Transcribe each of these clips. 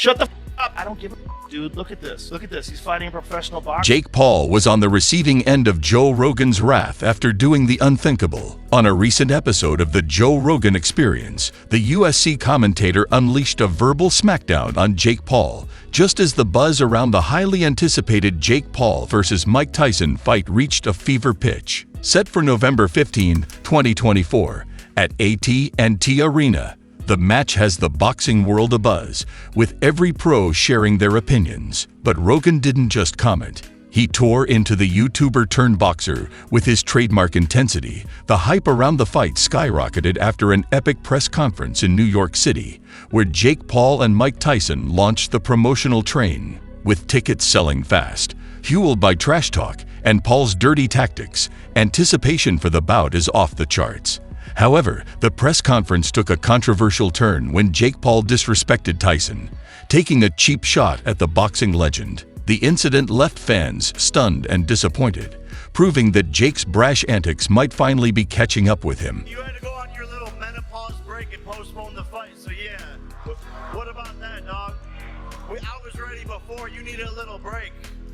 Shut the up. I don't give a dude. Look at this. Look at this. He's fighting a professional boxer. Jake Paul was on the receiving end of Joe Rogan's wrath after doing the unthinkable. On a recent episode of the Joe Rogan Experience, the UFC commentator unleashed a verbal smackdown on Jake Paul, just as the buzz around the highly anticipated Jake Paul versus Mike Tyson fight reached a fever pitch. Set for November 15, 2024, at AT&T Arena, the match has the boxing world abuzz, with every pro sharing their opinions. But Rogan didn't just comment. He tore into the YouTuber-turned-boxer with his trademark intensity. The hype around the fight skyrocketed after an epic press conference in New York City, where Jake Paul and Mike Tyson launched the promotional train. With tickets selling fast, fueled by trash talk and Paul's dirty tactics, anticipation for the bout is off the charts. However, the press conference took a controversial turn when Jake Paul disrespected Tyson, taking a cheap shot at the boxing legend. The incident left fans stunned and disappointed, proving that Jake's brash antics might finally be catching up with him. You had to go on your little menopause break and postpone the fight, so yeah. What about that, dog? I was ready before. You needed a little break.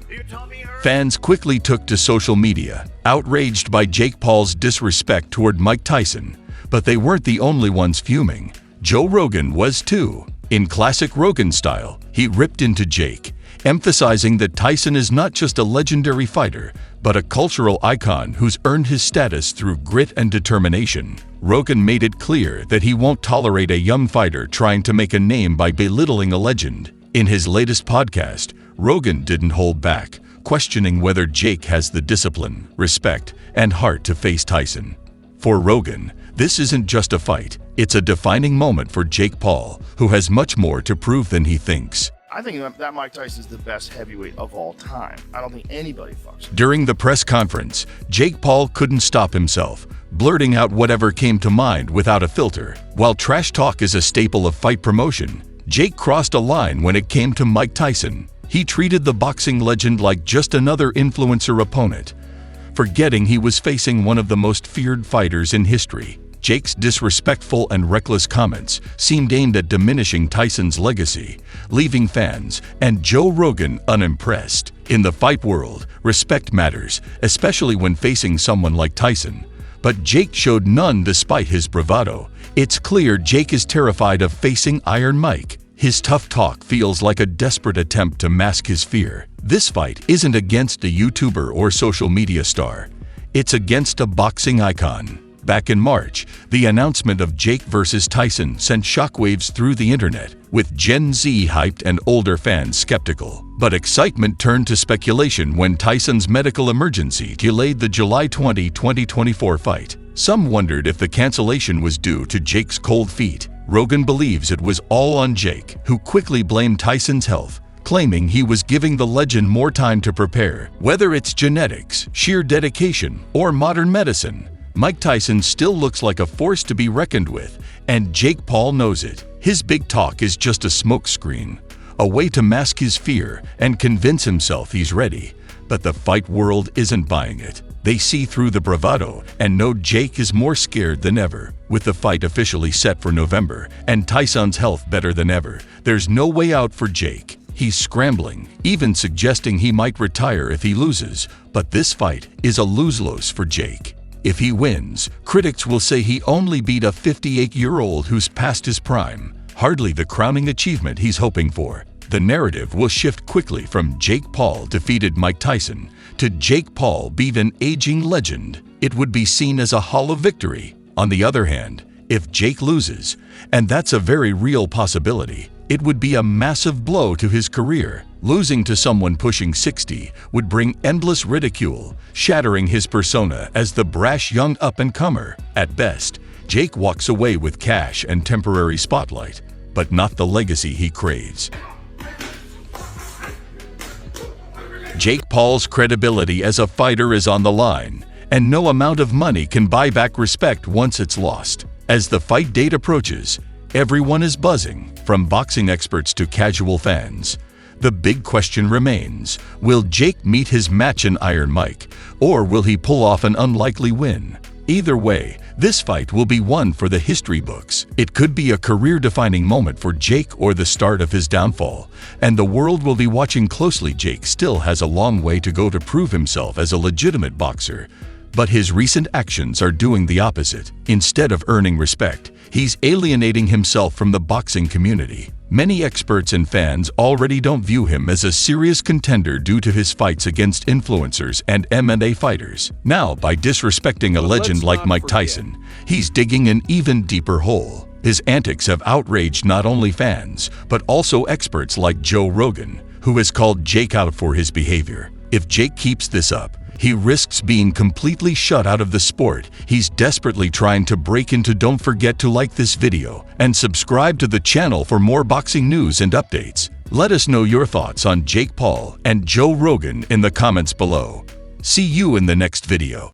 Your tummy hurt? Fans quickly took to social media, outraged by Jake Paul's disrespect toward Mike Tyson. But they weren't the only ones fuming. Joe Rogan was too. In classic Rogan style, he ripped into Jake, emphasizing that Tyson is not just a legendary fighter, but a cultural icon who's earned his status through grit and determination. Rogan made it clear that he won't tolerate a young fighter trying to make a name by belittling a legend. In his latest podcast, Rogan didn't hold back, questioning whether Jake has the discipline, respect, and heart to face Tyson. For Rogan, this isn't just a fight, it's a defining moment for Jake Paul, who has much more to prove than he thinks. I think that Mike Tyson is the best heavyweight of all time. I don't think anybody fucks him. During the press conference, Jake Paul couldn't stop himself, blurting out whatever came to mind without a filter. While trash talk is a staple of fight promotion, Jake crossed a line when it came to Mike Tyson. He treated the boxing legend like just another influencer opponent, forgetting he was facing one of the most feared fighters in history. Jake's disrespectful and reckless comments seemed aimed at diminishing Tyson's legacy, leaving fans and Joe Rogan unimpressed. In the fight world, respect matters, especially when facing someone like Tyson. But Jake showed none despite his bravado. It's clear Jake is terrified of facing Iron Mike. His tough talk feels like a desperate attempt to mask his fear. This fight isn't against a YouTuber or social media star. It's against a boxing icon. Back in March, the announcement of Jake versus Tyson sent shockwaves through the internet, with Gen Z hyped and older fans skeptical. But excitement turned to speculation when Tyson's medical emergency delayed the July 20, 2024 fight. Some wondered if the cancellation was due to Jake's cold feet. Rogan believes it was all on Jake, who quickly blamed Tyson's health, claiming he was giving the legend more time to prepare. Whether it's genetics, sheer dedication, or modern medicine, Mike Tyson still looks like a force to be reckoned with, and Jake Paul knows it. His big talk is just a smokescreen, a way to mask his fear and convince himself he's ready. But the fight world isn't buying it. They see through the bravado and know Jake is more scared than ever. With the fight officially set for November and Tyson's health better than ever, there's no way out for Jake. He's scrambling, even suggesting he might retire if he loses. But this fight is a lose-lose for Jake. If he wins, critics will say he only beat a 58-year-old who's past his prime, hardly the crowning achievement he's hoping for. The narrative will shift quickly from Jake Paul defeated Mike Tyson to Jake Paul beat an aging legend. It would be seen as a hollow victory. On the other hand, if Jake loses, and that's a very real possibility, it would be a massive blow to his career. Losing to someone pushing 60 would bring endless ridicule, shattering his persona as the brash young up-and-comer. At best, Jake walks away with cash and temporary spotlight, but not the legacy he craves. Jake Paul's credibility as a fighter is on the line, and no amount of money can buy back respect once it's lost. As the fight date approaches, everyone is buzzing, from boxing experts to casual fans. The big question remains, will Jake meet his match in Iron Mike, or will he pull off an unlikely win? Either way, this fight will be one for the history books. It could be a career-defining moment for Jake or the start of his downfall, and the world will be watching closely. Jake still has a long way to go to prove himself as a legitimate boxer, but his recent actions are doing the opposite. Instead of earning respect, he's alienating himself from the boxing community. Many experts and fans already don't view him as a serious contender due to his fights against influencers and MMA fighters. Now, by disrespecting a legend like Mike Tyson, he's digging an even deeper hole. His antics have outraged not only fans, but also experts like Joe Rogan, who has called Jake out for his behavior. If Jake keeps this up, he risks being completely shut out of the sport he's desperately trying to break into. Don't forget to like this video and subscribe to the channel for more boxing news and updates. Let us know your thoughts on Jake Paul and Joe Rogan in the comments below. See you in the next video.